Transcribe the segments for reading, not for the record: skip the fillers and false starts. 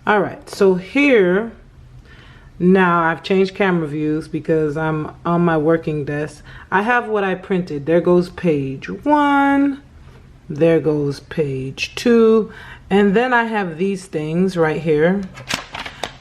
All right, so here, now I've changed camera views because I'm on my working desk. I have what I printed. There goes page 1, there goes page 2, and then I have these things right here,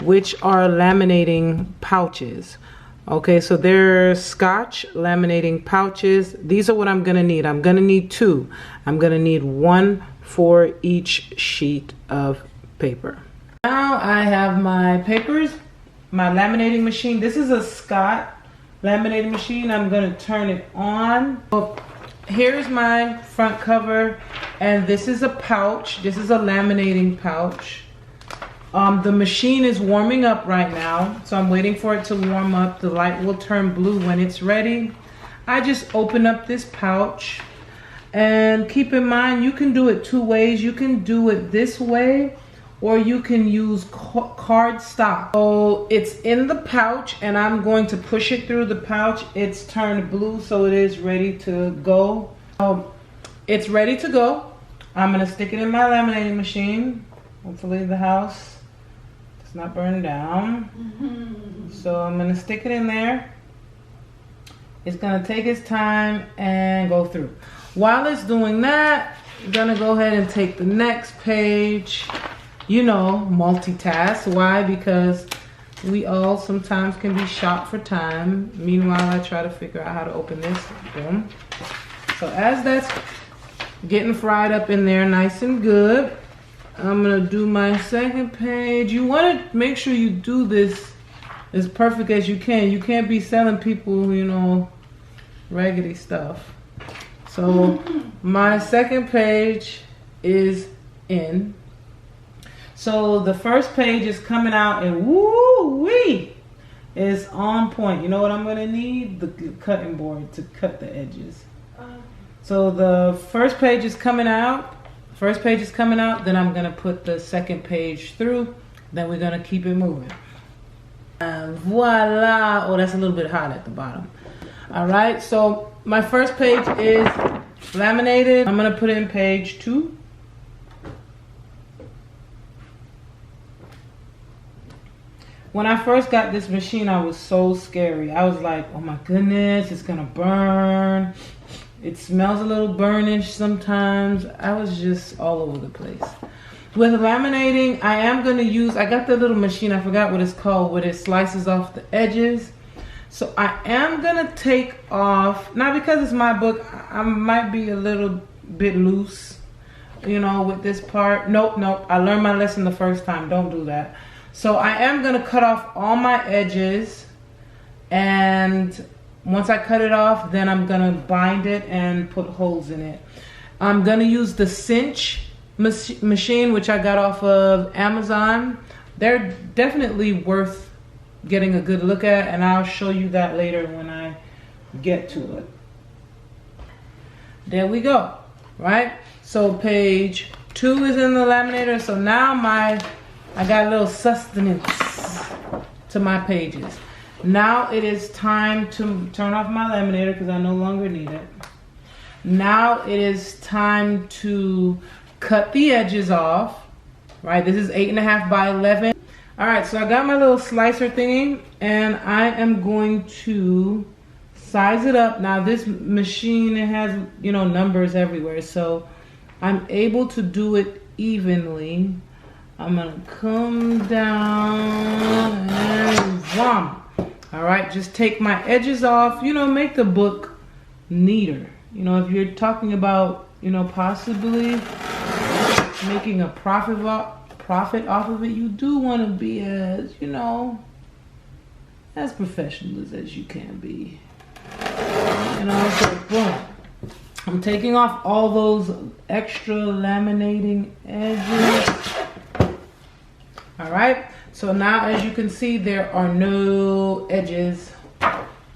which are laminating pouches. Okay, so they're Scotch laminating pouches. These are what I'm gonna need. I'm gonna need 2. I'm gonna need 1 for each sheet of paper. Now I have my papers, my laminating machine. This is a Scott laminating machine. I'm gonna turn it on. Well, here's my front cover, and this is a pouch. This is a laminating pouch. The machine is warming up right now, so I'm waiting for it to warm up. The light will turn blue when it's ready. I just open up this pouch, and keep in mind you can do it 2 ways. You can do it this way, or you can use card stock. So it's in the pouch, and I'm going to push it through the pouch. It's turned blue, so it is ready to go. It's ready to go. I'm gonna stick it in my laminating machine. Hopefully the house does not burn down. So I'm gonna stick it in there. It's gonna take its time and go through. While it's doing that, I'm gonna go ahead and take the next page. You know, multitask. Why? Because we all sometimes can be short for time. Meanwhile, I try to figure out how to open this. Boom. So as that's getting fried up in there nice and good, I'm gonna do my second page. You wanna make sure you do this as perfect as you can. You can't be selling people, you know, raggedy stuff. So my second page is in. So the first page is coming out, and woo-wee, is on point. You know what I'm gonna need? The cutting board to cut the edges. So the first page is coming out. Then I'm gonna put the second page through. Then we're gonna keep it moving. And voila! Oh, that's a little bit hot at the bottom. All right. So my first page is laminated. I'm gonna put in page 2. When I first got this machine, I was so scary. I was like, oh my goodness, it's gonna burn. It smells a little burnish sometimes. I was just all over the place. With laminating, I am gonna use, I got the little machine, I forgot what it's called, where it slices off the edges. So I am gonna take off, not because it's my book, I might be a little bit loose, you know, with this part. Nope, I learned my lesson the first time, don't do that. So I am gonna cut off all my edges, and once I cut it off, then I'm gonna bind it and put holes in it. I'm gonna use the Cinch machine, which I got off of Amazon. They're definitely worth getting a good look at, and I'll show you that later when I get to it. There we go, right? So page 2 is in the laminator. So now I got a little sustenance to my pages. Now it is time to turn off my laminator because I no longer need it. Now it is time to cut the edges off, right? This is 8.5 by 11. All right, so I got my little slicer thingy, and I am going to size it up. Now this machine, it has, you know, numbers everywhere, so I'm able to do it evenly. I'm gonna come down and wham. All right, just take my edges off, you know, make the book neater. You know, if you're talking about, you know, possibly making a profit off of it, you do want to be as, you know, as professional as you can be. You know, so boom. I'm taking off all those extra laminating edges. All right, so now as you can see, there are no edges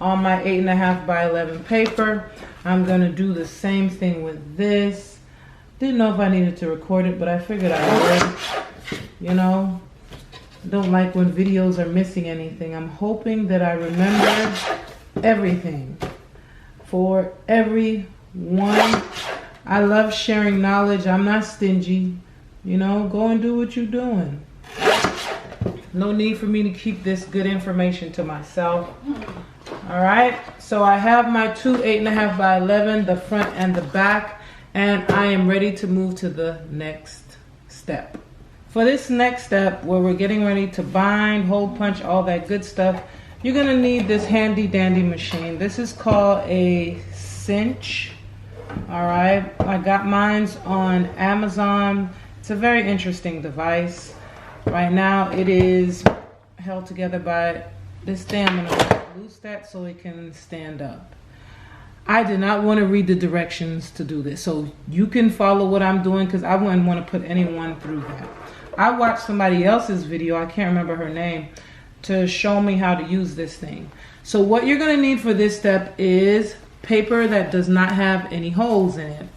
on my 8.5 by 11 paper. I'm gonna do the same thing with this. Didn't know if I needed to record it, but I figured I would. You know, don't like when videos are missing anything. I'm hoping that I remember everything for everyone. I love sharing knowledge. I'm not stingy. You know, go and do what you're doing. No need for me to keep this good information to myself. All right, so I have my two 8.5 by 11, the front and the back, and I am ready to move to the next step. For this next step, where we're getting ready to bind, hole punch, all that good stuff, you're gonna need this handy dandy machine. This is called a Cinch. All right, I got mine's on Amazon. It's a very interesting device. Right now it is held together by this thing. I'm gonna loose that so it can stand up. I did not want to read the directions to do this, so you can follow what I'm doing because I wouldn't want to put anyone through that. I watched somebody else's video, I can't remember her name, to show me how to use this thing. So what you're going to need for this step is paper that does not have any holes in it.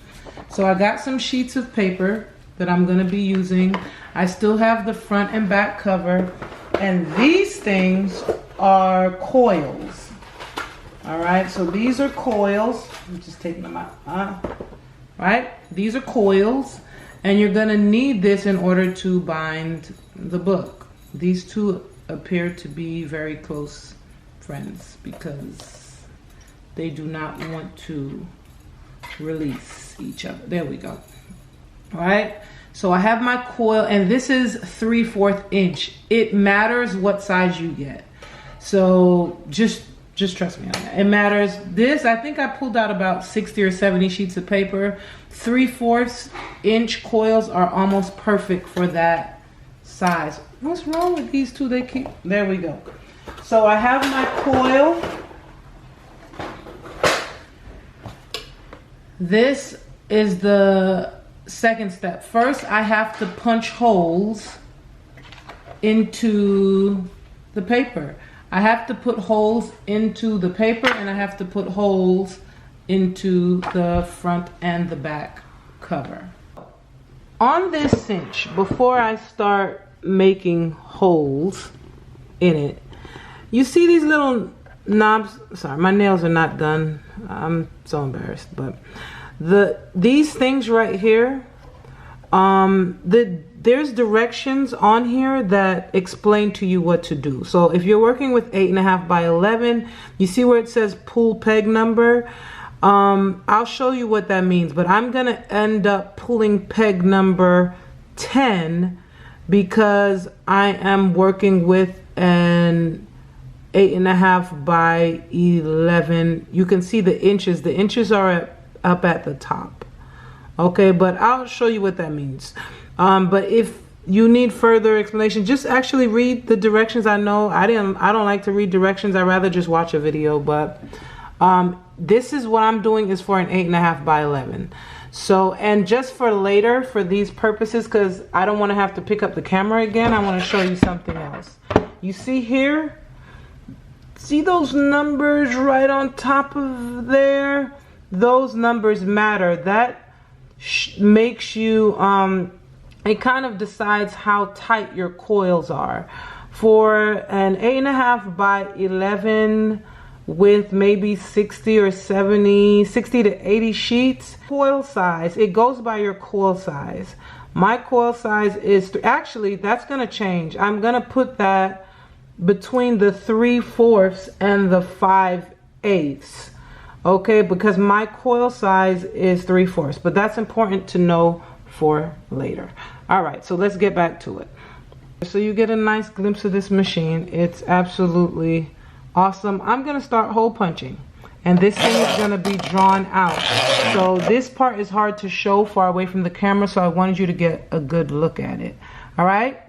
So I got some sheets of paper that I'm going to be using. I still have the front and back cover, and these things are coils. All right, so these are coils. I'm just taking them out. Right, these are coils, and you're going to need this in order to bind the book. These two appear to be very close friends because they do not want to release each other. There we go. All right, so I have my coil, and this is 3/4 inch. It matters what size you get, so just trust me on that. It matters. This, I think I pulled out about 60 or 70 sheets of paper. 3/4 inch coils are almost perfect for that size. What's wrong with these two? They keep, there we go. So I have my coil. This is the second step. First, I have to punch holes into the paper. I have to put holes into the paper, and I have to put holes into the front and the back cover. On this cinch, before I start making holes in it, you see these little knobs. Sorry, my nails are not done. I'm so embarrassed, but these things right here, there's directions on here that explain to you what to do. So if you're working with 8.5 by 11, you see where it says pull peg number. I'll show you what that means, but I'm gonna end up pulling peg number 10 because I am working with an 8.5 by 11. You can see the inches. The inches are up at the top. Okay, but I'll show you what that means. But if you need further explanation, just actually read the directions. I know I don't like to read directions. I rather just watch a video, but this is what I'm doing is for an 8.5 by 11. So, and just for later, for these purposes, because I don't want to have to pick up the camera again, I want to show you something else. You see here? See those numbers right on top of there? Those numbers matter. That makes you, it kind of decides how tight your coils are. For an 8.5 by 11 with maybe 60 or 70, 60 to 80 sheets, coil size, it goes by your coil size. My coil size is, actually that's gonna change. I'm gonna put that between the 3/4 and the 5/8. Okay, because my coil size is 3/4, but that's important to know for later. All right, so let's get back to it. So you get a nice glimpse of this machine. It's absolutely awesome. I'm gonna start hole punching, and this thing is gonna be drawn out. So this part is hard to show far away from the camera, so I wanted you to get a good look at it. All right.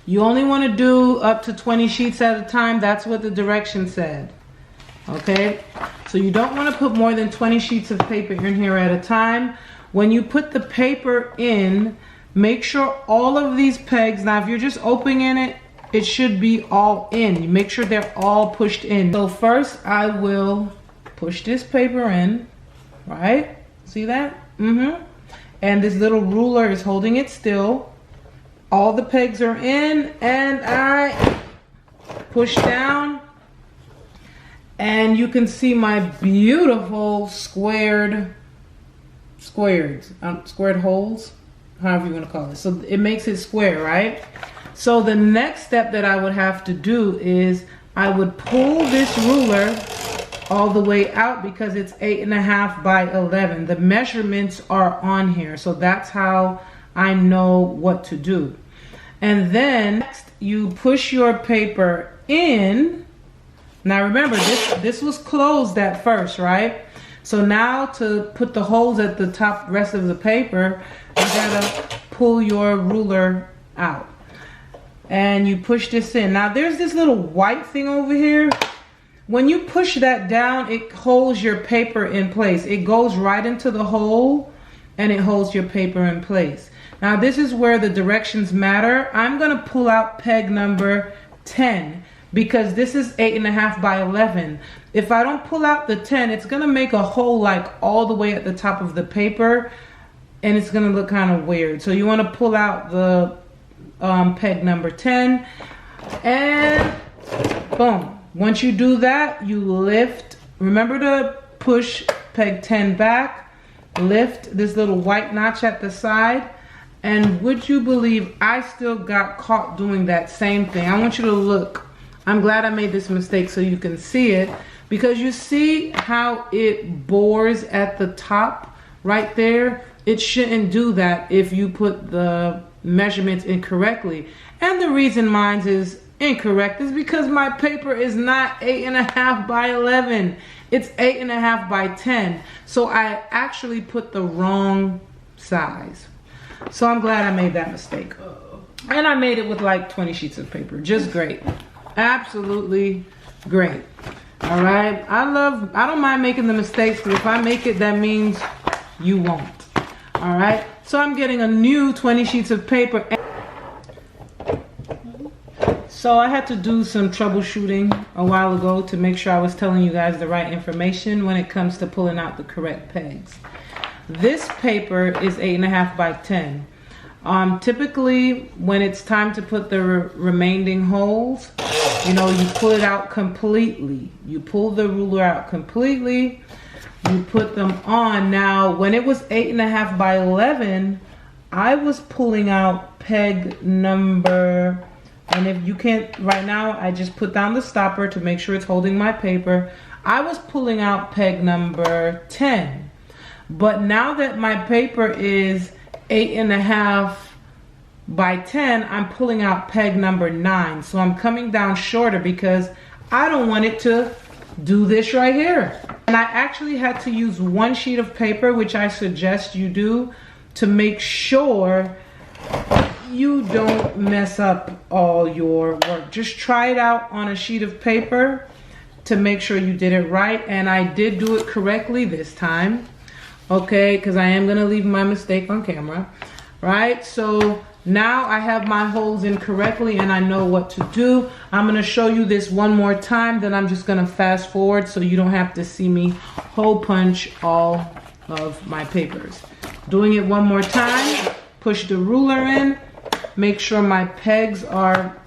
You only want to do up to 20 sheets at a time. That's what the direction said. Okay, so you don't want to put more than 20 sheets of paper in here at a time. When you put the paper in, make sure all of these pegs, now if you're just opening it, it should be all in. You make sure they're all pushed in. So first I will push this paper in, right? See that? And this little ruler is holding it still. All the pegs are in, and I push down, and you can see my beautiful squared holes. however you want to call it. So it makes it square, right? So the next step that I would have to do is I would pull this ruler all the way out because it's 8.5 by 11. The measurements are on here, so that's how I know what to do. And then next, you push your paper in. Now remember, this was closed at first, right? So now to put the holes at the top rest of the paper, you gotta pull your ruler out. And you push this in. Now there's this little white thing over here. When you push that down, it holds your paper in place. It goes right into the hole and it holds your paper in place. Now this is where the directions matter. I'm gonna pull out peg number 10 because this is 8.5 by 11. If I don't pull out the 10, it's gonna make a hole like all the way at the top of the paper and it's gonna look kind of weird. So you wanna pull out the peg number 10 and boom. Once you do that, you lift. Remember to push peg 10 back, lift this little white notch at the side, and would you believe I still got caught doing that same thing. I want you to look. I'm glad I made this mistake so you can see it, because you see how it bores at the top right there. It shouldn't do that if you put the measurements incorrectly. And the reason mine is incorrect is because my paper is not 8.5 by 11. It's 8.5 by 10. So I actually put the wrong size. So I'm glad I made that mistake. And I made it with like 20 sheets of paper. Just great. Absolutely great. All right. I don't mind making the mistakes, but if I make it, that means you won't. All right. So I'm getting a new 20 sheets of paper. So I had to do some troubleshooting a while ago to make sure I was telling you guys the right information when it comes to pulling out the correct pegs. This paper is 8.5 by 10. Typically, when it's time to put the remaining holes, you know, you pull it out completely. You pull the ruler out completely. You put them on. Now, when it was 8.5 by 11, I was pulling out peg number, and if you can't, right now, I just put down the stopper to make sure it's holding my paper. I was pulling out peg number 10. But now that my paper is 8.5 by 10, I'm pulling out peg number 9. So I'm coming down shorter because I don't want it to do this right here. And I actually had to use one sheet of paper, which I suggest you do, to make sure you don't mess up all your work. Just try it out on a sheet of paper to make sure you did it right. And I did do it correctly this time. Okay, because I am gonna leave my mistake on camera, right? So now I have my holes in correctly and I know what to do. I'm gonna show you this one more time, then I'm just gonna fast forward so you don't have to see me hole punch all of my papers. Doing it one more time, push the ruler in, make sure my pegs are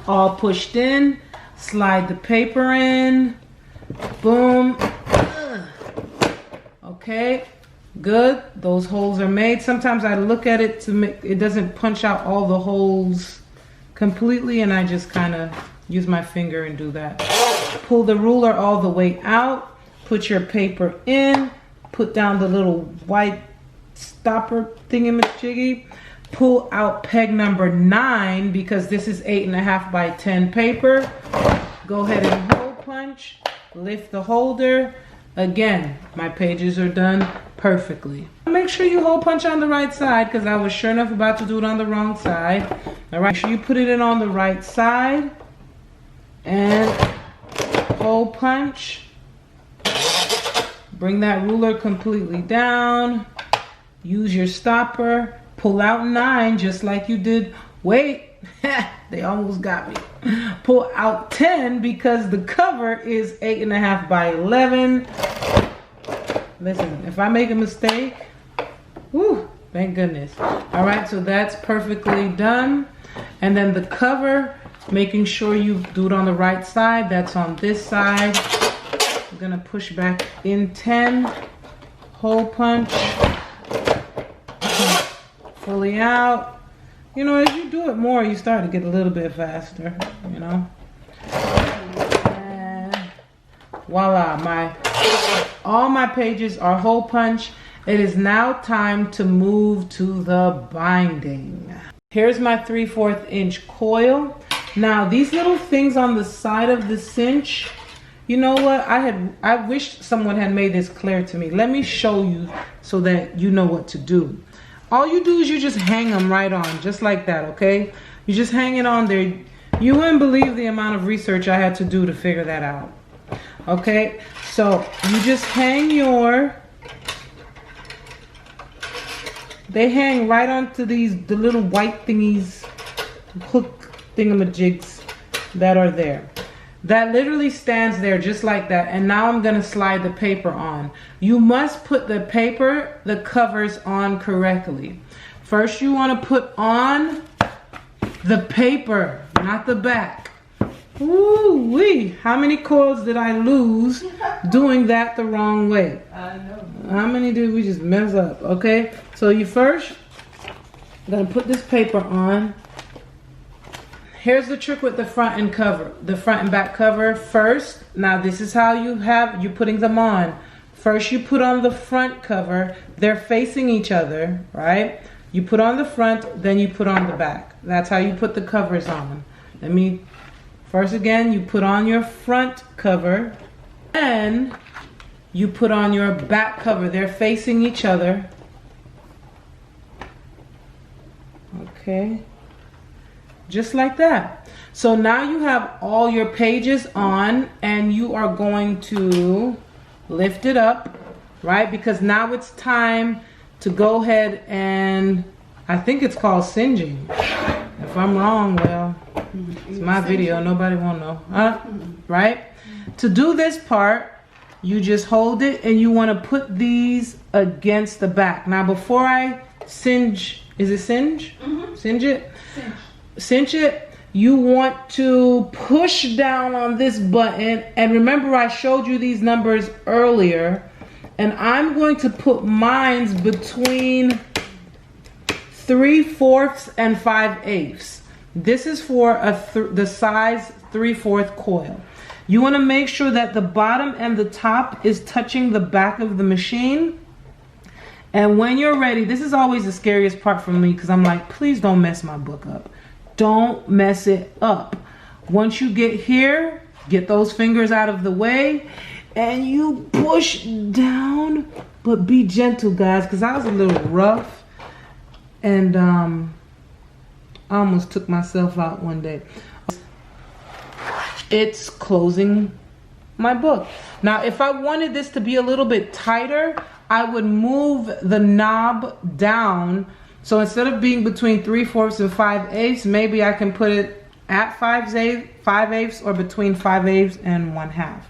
all pushed in, slide the paper in, boom. Okay, good. Those holes are made. Sometimes I look at it to make it doesn't punch out all the holes completely, and I just kind of use my finger and do that. Pull the ruler all the way out, put your paper in, put down the little white stopper thingamajiggy, pull out peg number 9 because this is 8.5 by 10 paper. Go ahead and hole punch, lift the holder. Again, my pages are done perfectly. Make sure you hole punch on the right side because I was sure enough about to do it on the wrong side. All right, make sure you put it in on the right side and hole punch. Bring that ruler completely down. Use your stopper. Pull out 9 just like you did. Wait, they almost got me. Pull out 10 because the cover is 8.5 by 11. Listen, if I make a mistake, whoo, thank goodness. All right, so that's perfectly done. And then the cover, making sure you do it on the right side. That's on this side. I'm gonna push back in 10, hole punch, fully out. You know, as you do it more, you start to get a little bit faster, you know. And voila, all my pages are hole punch. It is now time to move to the binding. Here's my 3/4 inch coil. Now these little things on the side of the cinch, you know what, I wish someone had made this clear to me. Let me show you so that you know what to do. All you do is you just hang them right on, just like that, okay? You just hang it on there. You wouldn't believe the amount of research I had to do to figure that out. Okay, so you just hang they hang right onto the little white thingies, hook thingamajigs that are there. That literally stands there just like that. And now I'm gonna slide the paper on. You must put the covers on correctly. First you wanna put on the paper, not the back. Ooh-wee, how many coils did I lose doing that the wrong way? I know. How many did we just mess up? Okay, so you first gonna put this paper on. Here's the trick with the front and back cover first. Now this is how you're putting them on. First you put on the front cover. They're facing each other, right? You put on the front, then you put on the back. That's how you put the covers on. First again, you put on your front cover, then you put on your back cover. They're facing each other. Okay. Just like that. So now you have all your pages on and you are going to lift it up, right? Because now it's time to go ahead and, I think it's called singeing. If I'm wrong, well, it's my video, nobody won't know, huh? Right? To do this part, you just hold it and you want to put these against the back. Now before I singe, is it singe? Singe it? Cinch it, you want to push down on this button, and remember I showed you these numbers earlier, and I'm going to put mines between 3/4 and 5/8. This is for the size 3/4 coil. You want to make sure that the bottom and the top is touching the back of the machine. And when you're ready, this is always the scariest part for me because I'm like, please don't mess my book up. Don't mess it up. Once you get here, get those fingers out of the way and you push down, but be gentle, guys, because I was a little rough and I almost took myself out one day. It's closing my book. Now, if I wanted this to be a little bit tighter, I would move the knob down. So instead of being between 3/4 and 5/8, maybe I can put it at 5/8 or between 5/8 and 1/2.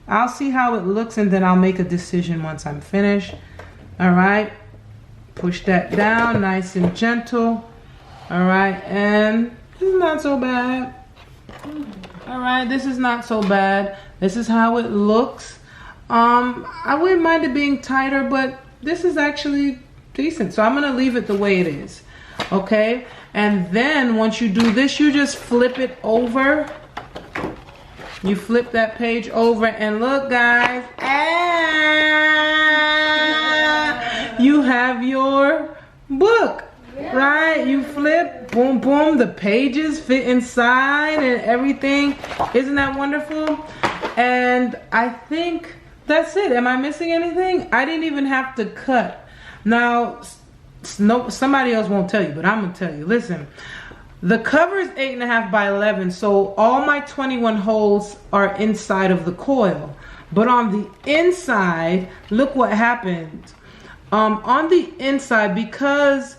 I'll see how it looks and then I'll make a decision once I'm finished. All right, push that down nice and gentle. All right, and this is not so bad. All right, this is not so bad. This is how it looks. I wouldn't mind it being tighter, but this is actually decent. So I'm gonna leave it the way it is. Okay, and then once you do this, you just flip it over. You flip that page over and look, guys, you have your book. Right, you flip, boom, boom, the pages fit inside and everything. Isn't that wonderful? And I think that's it. Am I missing anything? I didn't even have to cut. Now, no, somebody else won't tell you, but I'm gonna tell you. Listen, the cover is 8.5 by 11, so all my 21 holes are inside of the coil. But on the inside, look what happened. On the inside, because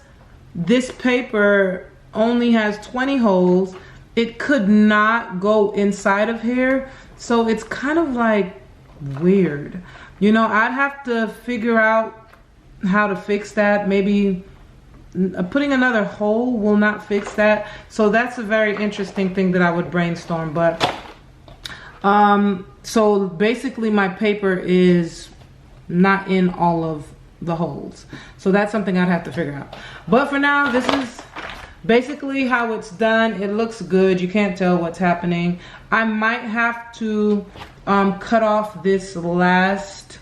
this paper only has 20 holes, it could not go inside of here. So it's kind of like weird. You know, I'd have to figure out how to fix that. Maybe putting another hole will not fix that. So that's a very interesting thing that I would brainstorm. But so basically my paper is not in all of the holes. So that's something I'd have to figure out. But for now, this is basically how it's done. It looks good. You can't tell what's happening. I might have to cut off this last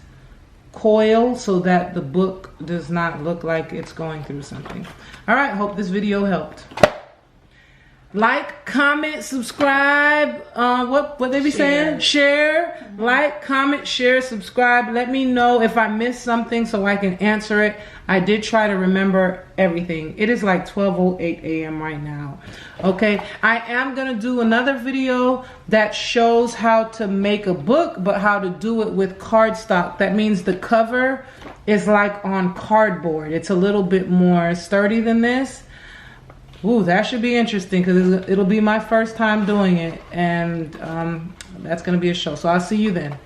coil so that the book does not look like it's going through something. All right, hope this video helped. Like, comment, subscribe. What they be saying? Share. Like, comment, share, subscribe. Let me know if I missed something so I can answer it. I did try to remember everything. It is like 12:08 a.m. right now. Okay, I am gonna do another video that shows how to make a book, but how to do it with cardstock. That means the cover is like on cardboard. It's a little bit more sturdy than this. Ooh, that should be interesting because it'll be my first time doing it, and that's gonna be a show. So I'll see you then.